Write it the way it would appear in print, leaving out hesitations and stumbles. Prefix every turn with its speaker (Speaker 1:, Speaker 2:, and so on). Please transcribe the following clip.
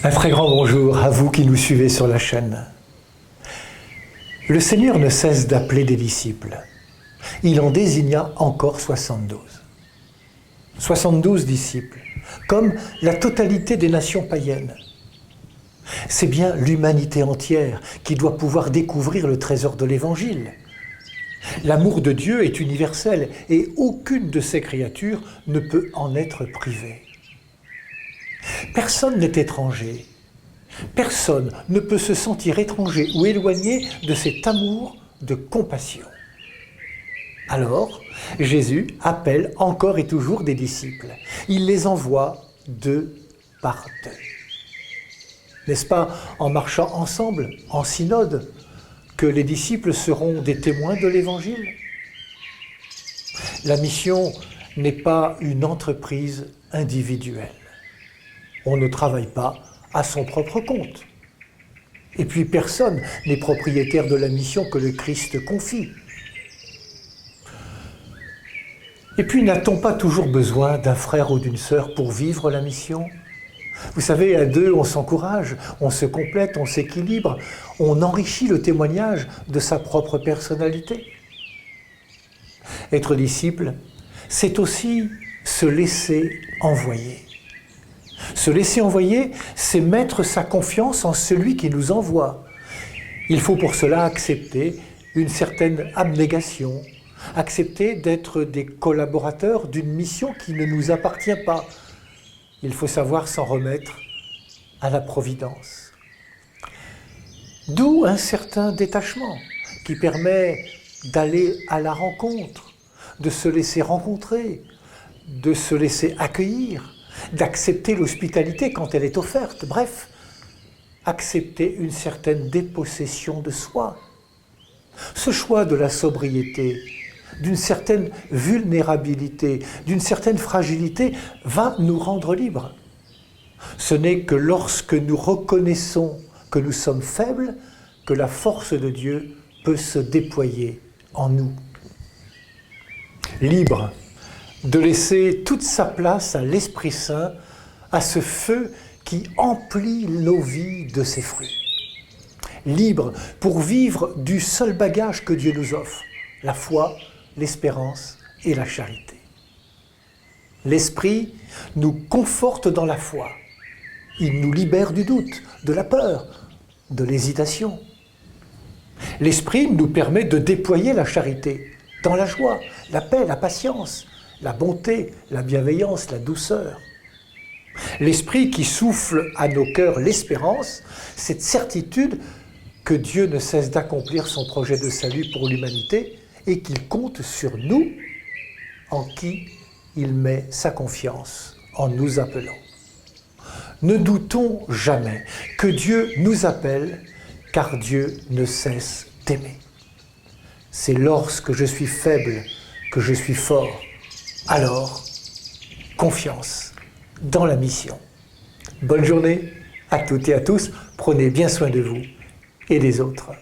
Speaker 1: Un très grand bonjour à vous qui nous suivez sur la chaîne. Le Seigneur ne cesse d'appeler des disciples. Il en désigna encore 72. 72 disciples, comme la totalité des nations païennes. C'est bien l'humanité entière qui doit pouvoir découvrir le trésor de l'Évangile. L'amour de Dieu est universel et aucune de ses créatures ne peut en être privée. Personne n'est étranger. Personne ne peut se sentir étranger ou éloigné de cet amour de compassion. Alors, Jésus appelle encore et toujours des disciples. Il les envoie deux par deux. N'est-ce pas en marchant ensemble, en synode, que les disciples seront des témoins de l'Évangile? La mission n'est pas une entreprise individuelle. On ne travaille pas à son propre compte. Et puis personne n'est propriétaire de la mission que le Christ confie. Et puis n'a-t-on pas toujours besoin d'un frère ou d'une sœur pour vivre la mission? Vous savez, à deux, on s'encourage, on se complète, on s'équilibre, on enrichit le témoignage de sa propre personnalité. Être disciple, c'est aussi se laisser envoyer. Se laisser envoyer, c'est mettre sa confiance en celui qui nous envoie. Il faut pour cela accepter une certaine abnégation, accepter d'être des collaborateurs d'une mission qui ne nous appartient pas. Il faut savoir s'en remettre à la providence. D'où un certain détachement qui permet d'aller à la rencontre, de se laisser rencontrer, de se laisser accueillir, d'accepter l'hospitalité quand elle est offerte. Bref, accepter une certaine dépossession de soi. Ce choix de la sobriété, d'une certaine vulnérabilité, d'une certaine fragilité, va nous rendre libres. Ce n'est que lorsque nous reconnaissons que nous sommes faibles que la force de Dieu peut se déployer en nous. Libre de laisser toute sa place à l'Esprit Saint, à ce feu qui emplit nos vies de ses fruits. Libre pour vivre du seul bagage que Dieu nous offre, la foi, l'espérance et la charité. L'Esprit nous conforte dans la foi. Il nous libère du doute, de la peur, de l'hésitation. L'Esprit nous permet de déployer la charité dans la joie, la paix, la patience, la bonté, la bienveillance, la douceur. L'Esprit qui souffle à nos cœurs l'espérance, cette certitude que Dieu ne cesse d'accomplir son projet de salut pour l'humanité et qu'il compte sur nous, en qui il met sa confiance en nous appelant. Ne doutons jamais que Dieu nous appelle, car Dieu ne cesse d'aimer. C'est lorsque je suis faible que je suis fort. Alors, confiance dans la mission. Bonne journée à toutes et à tous. Prenez bien soin de vous et des autres.